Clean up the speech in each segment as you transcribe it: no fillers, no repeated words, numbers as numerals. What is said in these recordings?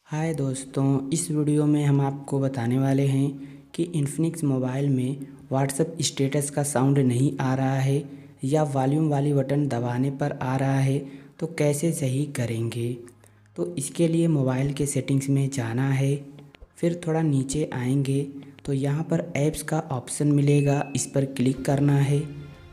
हाय दोस्तों, इस वीडियो में हम आपको बताने वाले हैं कि इन्फिनिक्स मोबाइल में व्हाट्सएप स्टेटस का साउंड नहीं आ रहा है या वॉल्यूम वाली बटन दबाने पर आ रहा है तो कैसे सही करेंगे। तो इसके लिए मोबाइल के सेटिंग्स में जाना है, फिर थोड़ा नीचे आएंगे तो यहाँ पर ऐप्स का ऑप्शन मिलेगा, इस पर क्लिक करना है।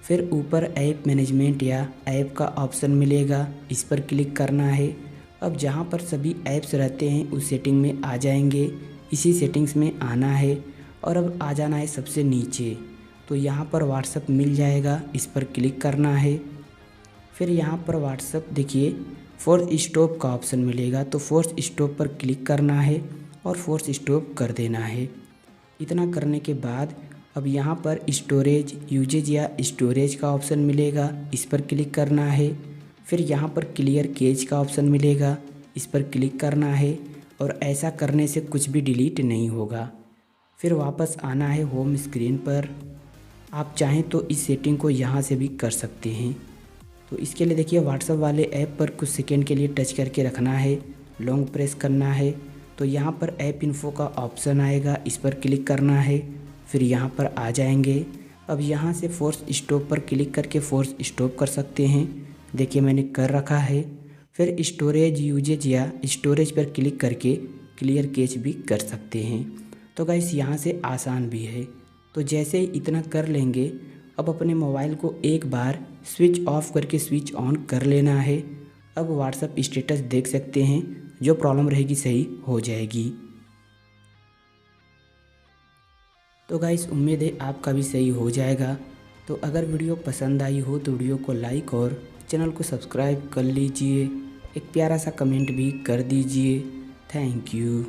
फिर ऊपर ऐप मैनेजमेंट या ऐप का ऑप्शन मिलेगा, इस पर क्लिक करना है। अब जहाँ पर सभी ऐप्स रहते हैं उस सेटिंग में आ जाएंगे, इसी सेटिंग्स में आना है और अब आ जाना है सबसे नीचे। तो यहाँ पर व्हाट्सएप मिल जाएगा, इस पर क्लिक करना है। फिर यहाँ पर व्हाट्सएप देखिए फोर्स स्टॉप का ऑप्शन मिलेगा, तो फोर्स स्टॉप पर क्लिक करना है और फोर्स स्टॉप कर देना है। इतना करने के बाद अब यहाँ पर स्टोरेज यूजेज या स्टोरेज का ऑप्शन मिलेगा, इस पर क्लिक करना है। फिर यहाँ पर क्लियर कैश का ऑप्शन मिलेगा, इस पर क्लिक करना है और ऐसा करने से कुछ भी डिलीट नहीं होगा। फिर वापस आना है होम स्क्रीन पर। आप चाहें तो इस सेटिंग को यहाँ से भी कर सकते हैं। तो इसके लिए देखिए व्हाट्सएप वाले ऐप पर कुछ सेकंड के लिए टच करके रखना है, लॉन्ग प्रेस करना है तो यहाँ पर ऐप इन्फो का ऑप्शन आएगा, इस पर क्लिक करना है। फिर यहाँ पर आ जाएंगे। अब यहाँ से फोर्स स्टॉप पर क्लिक करके फोर्स स्टॉप कर सकते हैं, देखिए मैंने कर रखा है। फिर स्टोरेज यूजेज या स्टोरेज पर क्लिक करके क्लियर कैश भी कर सकते हैं। तो गाइस यहाँ से आसान भी है। तो जैसे ही इतना कर लेंगे, अब अपने मोबाइल को एक बार स्विच ऑफ करके स्विच ऑन कर लेना है। अब व्हाट्सएप स्टेटस देख सकते हैं, जो प्रॉब्लम रहेगी सही हो जाएगी। तो गाइस उम्मीद है आपका भी सही हो जाएगा। तो अगर वीडियो पसंद आई हो तो वीडियो को लाइक और चैनल को सब्सक्राइब कर लीजिए। एक प्यारा सा कमेंट भी कर दीजिए। Thank you.